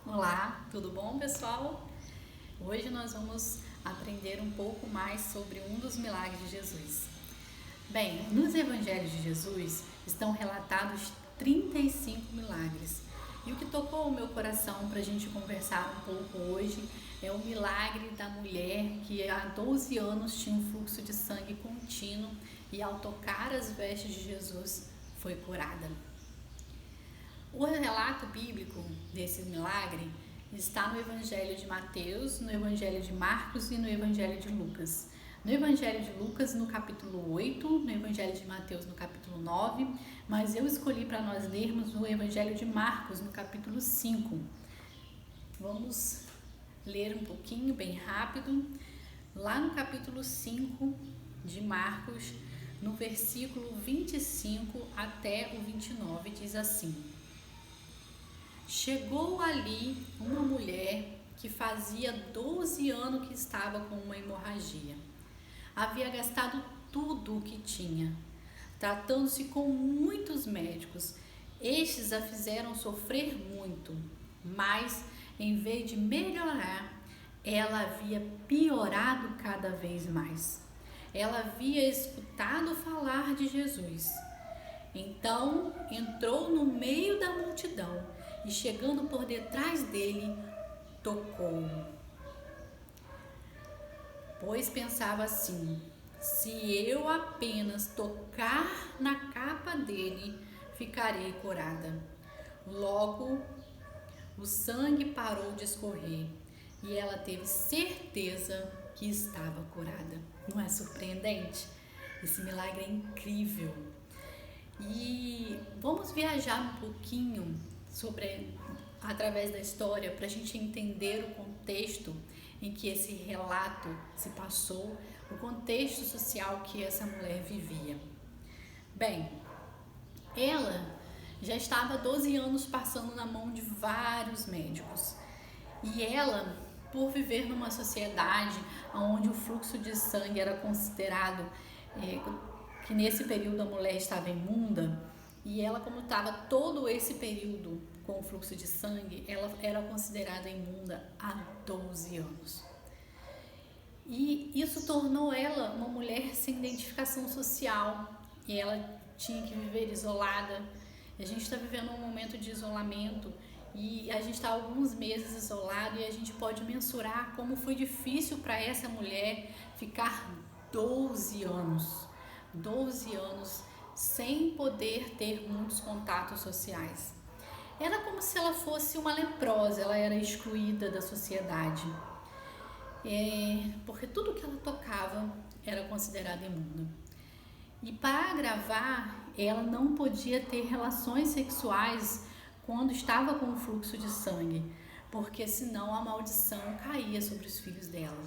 Olá, tudo bom, pessoal? Hoje nós vamos aprender um pouco mais sobre um dos milagres de Jesus. Bem, nos evangelhos de Jesus estão relatados 35 milagres. E o que tocou o meu coração para a gente conversar um pouco hoje é o milagre da mulher que há 12 anos tinha um fluxo de sangue contínuo e ao tocar as vestes de Jesus foi curada. O relato bíblico desse milagre está no Evangelho de Mateus, no Evangelho de Marcos e no Evangelho de Lucas. No Evangelho de Lucas, no capítulo 8, no Evangelho de Mateus, no capítulo 9, mas eu escolhi para nós lermos o Evangelho de Marcos, no capítulo 5. Vamos ler um pouquinho, bem rápido. Lá no capítulo 5 de Marcos, no versículo 25 até o 29, diz assim: Chegou ali uma mulher que fazia 12 anos que estava com uma hemorragia. Havia gastado tudo o que tinha, tratando-se com muitos médicos. Estes a fizeram sofrer muito, mas em vez de melhorar, ela havia piorado cada vez mais. Ela havia escutado falar de Jesus. Então entrou no meio da multidão e, chegando por detrás dele, tocou-o. Pois pensava assim: se eu apenas tocar na capa dele, ficarei curada. Logo, o sangue parou de escorrer e ela teve certeza que estava curada. Não é surpreendente? Esse milagre é incrível. E vamos viajar um pouquinho através da história para a gente entender o contexto em que esse relato se passou, o contexto social que essa mulher vivia. Bem, ela já estava há 12 anos passando na mão de vários médicos. E ela, por viver numa sociedade onde o fluxo de sangue era considerado que nesse período a mulher estava imunda, e ela, como estava todo esse período com o fluxo de sangue, ela era considerada imunda há 12 anos. E isso tornou ela uma mulher sem identificação social, e ela tinha que viver isolada. A gente está vivendo um momento de isolamento e a gente está alguns meses isolado, e a gente pode mensurar como foi difícil para essa mulher ficar 12 anos sem poder ter muitos contatos sociais. Era como se ela fosse uma leprosa, ela era excluída da sociedade, porque tudo que ela tocava era considerado imundo. E para agravar, ela não podia ter relações sexuais quando estava com o fluxo de sangue, porque senão a maldição caía sobre os filhos dela.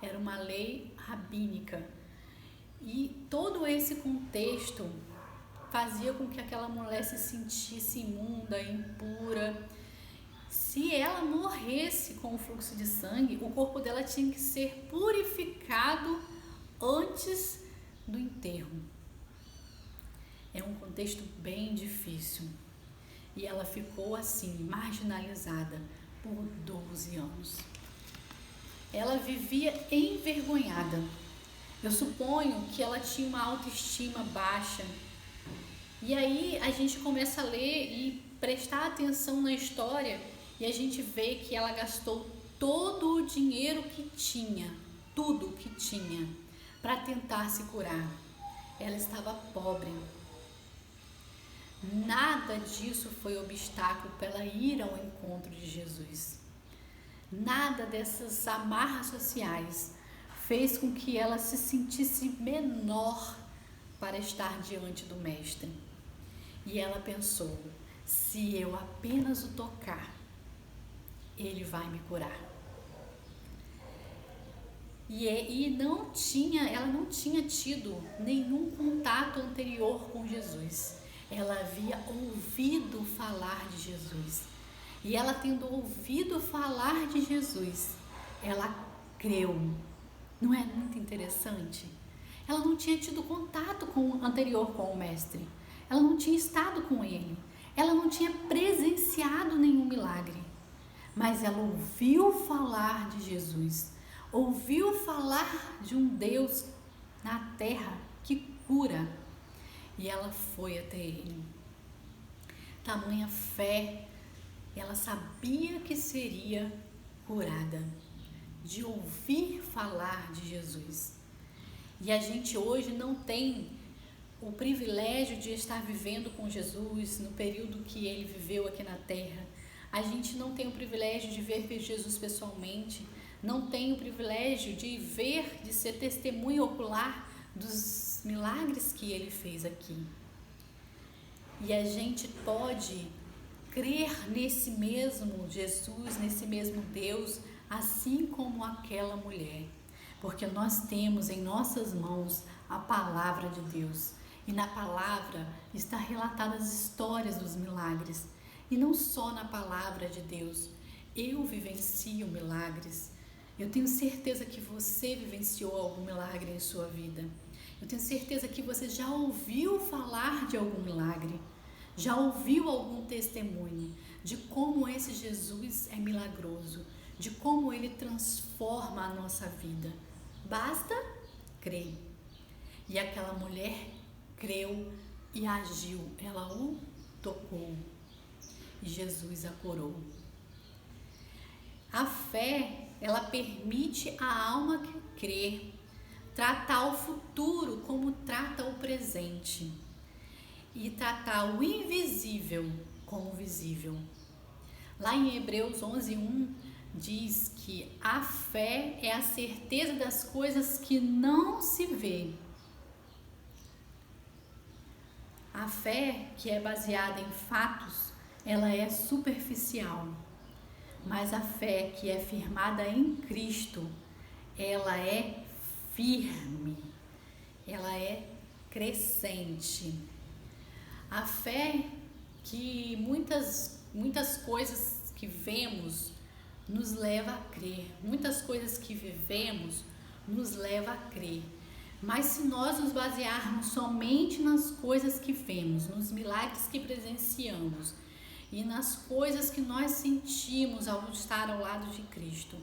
Era uma lei rabínica. E todo esse contexto fazia com que aquela mulher se sentisse imunda, impura. Se ela morresse com o fluxo de sangue, o corpo dela tinha que ser purificado antes do enterro. É um contexto bem difícil. E ela ficou assim, marginalizada por 12 anos. Ela vivia envergonhada. Eu suponho que ela tinha uma autoestima baixa. E aí a gente começa a ler e prestar atenção na história, e a gente vê que ela gastou todo o dinheiro que tinha, tudo que tinha, para tentar se curar. Ela estava pobre. Nada disso foi obstáculo para ela ir ao encontro de Jesus. Nada dessas amarras sociais fez com que ela se sentisse menor para estar diante do Mestre. E ela pensou: se eu apenas o tocar, ele vai me curar. Ela não tinha tido nenhum contato anterior com Jesus. Ela havia ouvido falar de Jesus. E ela, tendo ouvido falar de Jesus, ela creu. Não é muito interessante? Ela não tinha tido contato anterior com o Mestre. Ela não tinha estado com ele. Ela não tinha presenciado nenhum milagre. mas ela ouviu falar de Jesus, ouviu falar de um Deus na terra que cura, e ela foi até ele. Tamanha fé, ela sabia que seria curada, de ouvir falar de Jesus. E a gente hoje não tem o privilégio de estar vivendo com Jesus no período que ele viveu aqui na terra. A gente não tem o privilégio de ver Jesus pessoalmente, não tem o privilégio de ver, de ser testemunha ocular dos milagres que ele fez aqui. E a gente pode crer nesse mesmo Jesus, nesse mesmo Deus, assim como aquela mulher, porque nós temos em nossas mãos a palavra de Deus, e na palavra está relatadas as histórias dos milagres, e não só na palavra de Deus. Eu vivencio milagres. Eu tenho certeza que você vivenciou algum milagre em sua vida. Eu tenho certeza que você já ouviu falar de algum milagre, já ouviu algum testemunho de como esse Jesus é milagroso, de como ele transforma a nossa vida. Basta crer. E aquela mulher creu e agiu. Ela o tocou e Jesus a curou. A fé, ela permite à alma que crê tratar o futuro como trata o presente e tratar o invisível como visível. Lá em Hebreus 11:1 diz que a fé é a certeza das coisas que não se vê. A fé, que é baseada em fatos, ela é superficial. Mas a fé que é firmada em Cristo, ela é firme, ela é crescente. A fé que muitas coisas que vemos nos leva a crer, muitas coisas que vivemos nos leva a crer. Mas se nós nos basearmos somente nas coisas que vemos, nos milagres que presenciamos e nas coisas que nós sentimos ao estar ao lado de Cristo,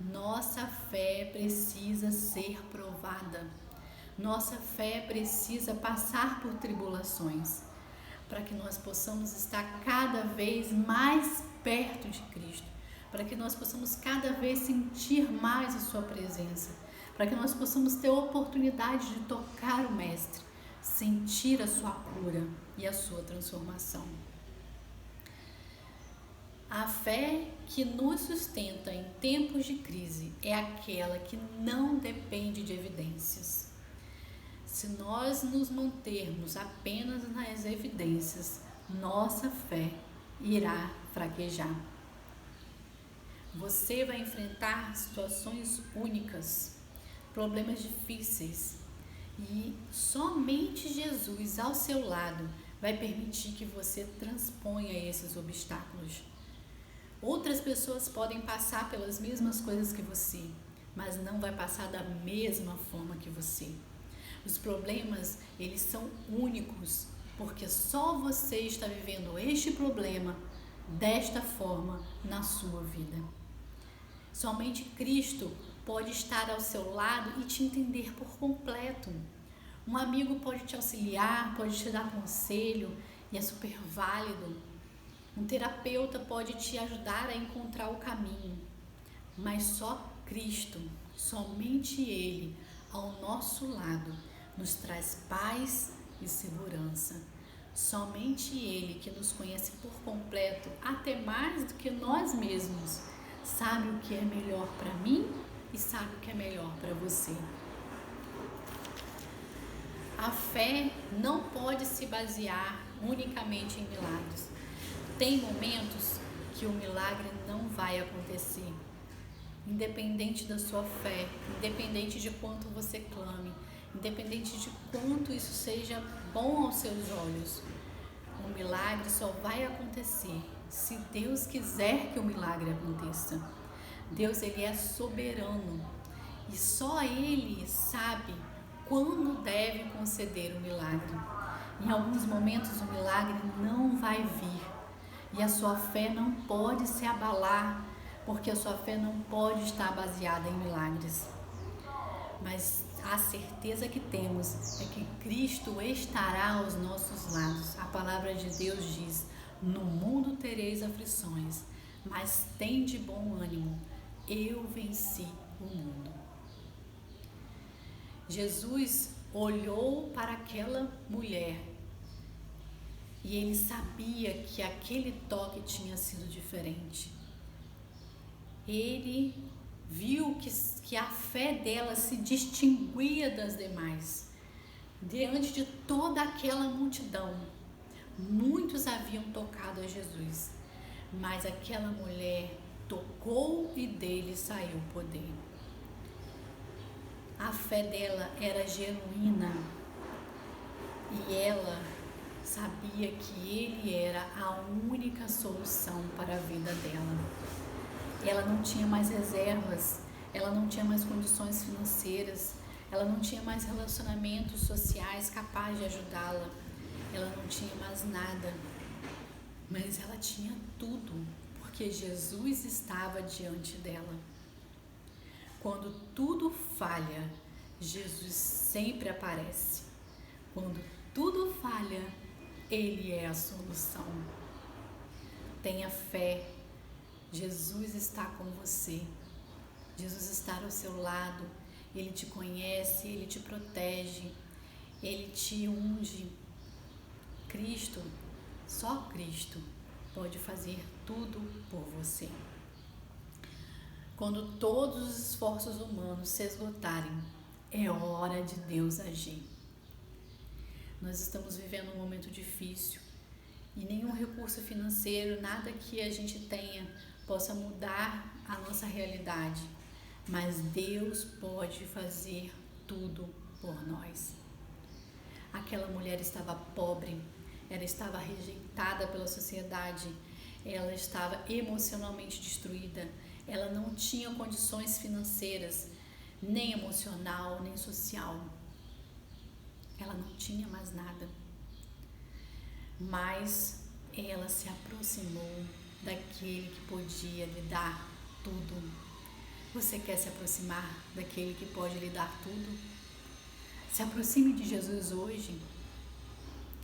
nossa fé precisa ser provada. Nossa fé precisa passar por tribulações, para que nós possamos estar cada vez mais perto de Cristo, para que nós possamos cada vez sentir mais a sua presença, para que nós possamos ter a oportunidade de tocar o Mestre, sentir a sua cura e a sua transformação. A fé que nos sustenta em tempos de crise é aquela que não depende de evidências. Se nós nos mantermos apenas nas evidências, nossa fé irá fraquejar. Você vai enfrentar situações únicas, problemas difíceis, e somente Jesus ao seu lado vai permitir que você transponha esses obstáculos. Outras pessoas podem passar pelas mesmas coisas que você, mas não vai passar da mesma forma que você. Os problemas, eles são únicos, porque só você está vivendo este problema desta forma na sua vida. Somente Cristo pode estar ao seu lado e te entender por completo. Um amigo pode te auxiliar, pode te dar conselho e é super válido. Um terapeuta pode te ajudar a encontrar o caminho, mas só Cristo, somente Ele, ao nosso lado, nos traz paz e segurança. Somente Ele, que nos conhece por completo, até mais do que nós mesmos, sabe o que é melhor para mim e sabe o que é melhor para você. A fé não pode se basear unicamente em milagres. Tem momentos que o milagre não vai acontecer. Independente da sua fé, independente de quanto você clame, independente de quanto isso seja bom aos seus olhos, o milagre só vai acontecer se Deus quiser que o milagre aconteça. Deus, ele é soberano e só Ele sabe quando deve conceder o milagre. Em alguns momentos o milagre não vai vir. E a sua fé não pode se abalar, porque a sua fé não pode estar baseada em milagres. Mas a certeza que temos é que Cristo estará aos nossos lados. A palavra de Deus diz: no mundo tereis aflições, mas tende bom ânimo, eu venci o mundo. Jesus olhou para aquela mulher e ele sabia que aquele toque tinha sido diferente. Ele viu que a fé dela se distinguia das demais. Diante de toda aquela multidão, muitos haviam tocado a Jesus, mas aquela mulher tocou e dele saiu o poder. A fé dela era genuína e ela sabia que ele era a única solução para a vida dela. Ela não tinha mais reservas, ela não tinha mais condições financeiras, ela não tinha mais relacionamentos sociais capazes de ajudá-la, ela não tinha mais nada, mas ela tinha tudo, porque Jesus estava diante dela. Quando tudo falha, Jesus sempre aparece. Quando tudo falha, Ele é a solução. Tenha fé. Jesus está com você. Jesus está ao seu lado. Ele te conhece, Ele te protege, Ele te unge. Cristo, só Cristo pode fazer tudo por você. Quando todos os esforços humanos se esgotarem, é hora de Deus agir. Nós estamos vivendo um momento difícil e nenhum recurso financeiro, nada que a gente tenha possa mudar a nossa realidade, mas Deus pode fazer tudo por nós. Aquela mulher estava pobre, ela estava rejeitada pela sociedade, ela estava emocionalmente destruída, ela não tinha condições financeiras, nem emocional, nem social. Ela não tinha mais nada. Mas ela se aproximou daquele que podia lhe dar tudo. Você quer se aproximar daquele que pode lhe dar tudo? Se aproxime de Jesus hoje.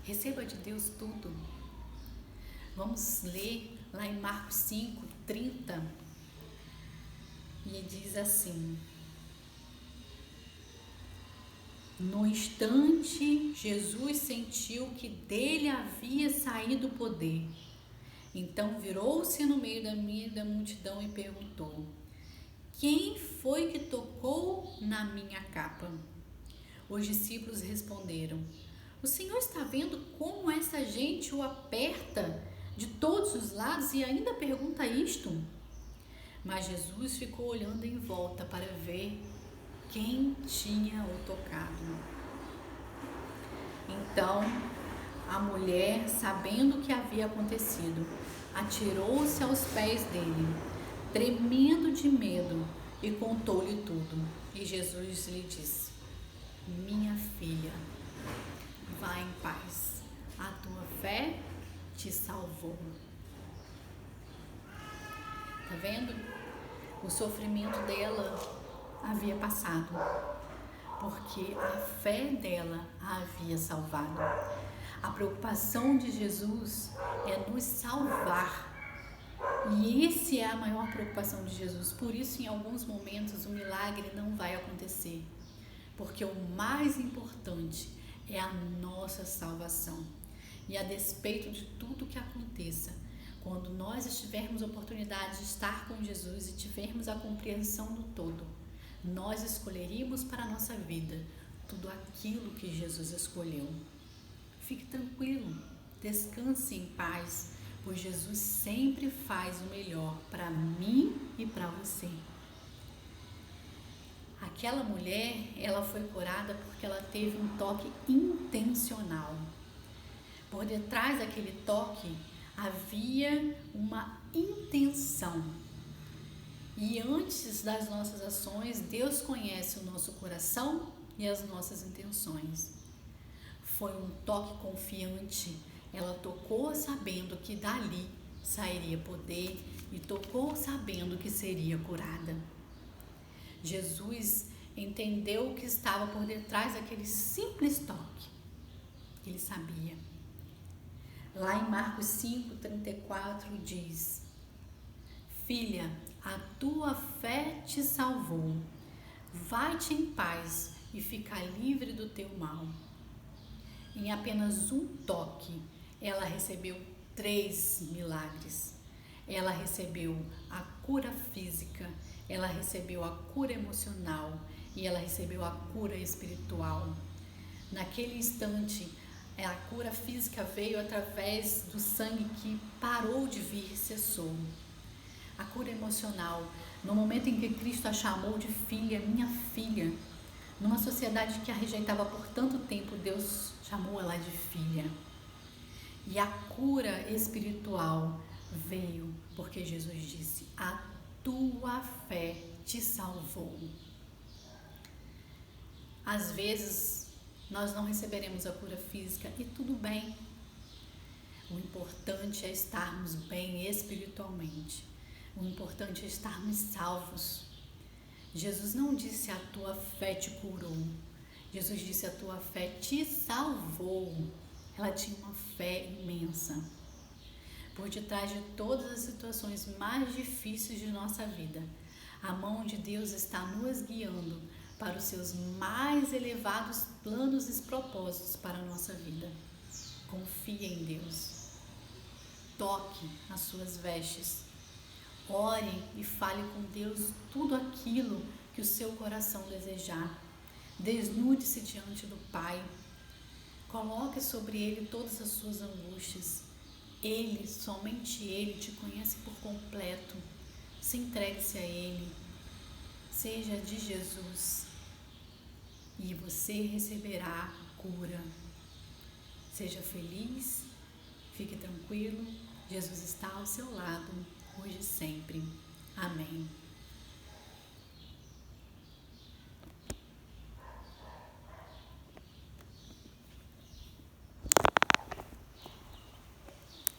Receba de Deus tudo. Vamos ler lá em Marcos 5:30. E diz assim: no instante, Jesus sentiu que dele havia saído o poder. Então virou-se no meio da multidão e perguntou: quem foi que tocou na minha capa? Os discípulos responderam: o Senhor está vendo como essa gente o aperta de todos os lados e ainda pergunta isto? Mas Jesus ficou olhando em volta para ver quem tinha o tocado. Então a mulher, sabendo o que havia acontecido, atirou-se aos pés dele, tremendo de medo, e contou-lhe tudo. E Jesus lhe disse: minha filha, vá em paz, a tua fé te salvou. Tá vendo? O sofrimento dela havia passado, porque a fé dela a havia salvado. A preocupação de Jesus é nos salvar. E essa é a maior preocupação de Jesus. Por isso, em alguns momentos, o milagre não vai acontecer. Porque o mais importante é a nossa salvação. E a despeito de tudo que aconteça, quando nós tivermos a oportunidade de estar com Jesus e tivermos a compreensão do todo, nós escolheríamos para a nossa vida tudo aquilo que Jesus escolheu. Fique tranquilo, descanse em paz, pois Jesus sempre faz o melhor para mim e para você. Aquela mulher, ela foi curada porque ela teve um toque intencional. Por detrás daquele toque havia uma intenção. E antes das nossas ações, Deus conhece o nosso coração e as nossas intenções. Foi um toque confiante. Ela tocou sabendo que dali sairia poder e tocou sabendo que seria curada. Jesus entendeu o que estava por detrás daquele simples toque. Ele sabia. Lá em Marcos 5:34 diz: Filha, a tua fé te salvou. Vai-te em paz e fica livre do teu mal. Em apenas um toque, ela recebeu 3 milagres. Ela recebeu a cura física, ela recebeu a cura emocional e ela recebeu a cura espiritual. Naquele instante, a cura física veio através do sangue que parou de vir, cessou. A cura emocional, no momento em que Cristo a chamou de filha, minha filha, numa sociedade que a rejeitava por tanto tempo, Deus chamou ela de filha. E a cura espiritual veio porque Jesus disse: a tua fé te salvou. Às vezes nós não receberemos a cura física e tudo bem. O importante é estarmos bem espiritualmente. O importante é estarmos salvos. Jesus não disse a tua fé te curou. Jesus disse a tua fé te salvou. Ela tinha uma fé imensa. Por detrás de todas as situações mais difíceis de nossa vida, a mão de Deus está nos guiando para os seus mais elevados planos e propósitos para a nossa vida. Confie em Deus. Toque as suas vestes. Ore e fale com Deus tudo aquilo que o seu coração desejar. Desnude-se diante do Pai. Coloque sobre Ele todas as suas angústias. Ele, somente Ele, te conhece por completo. Se entregue-se a Ele. Seja de Jesus. E você receberá cura. Seja feliz. Fique tranquilo. Jesus está ao seu lado, hoje e sempre. Amém.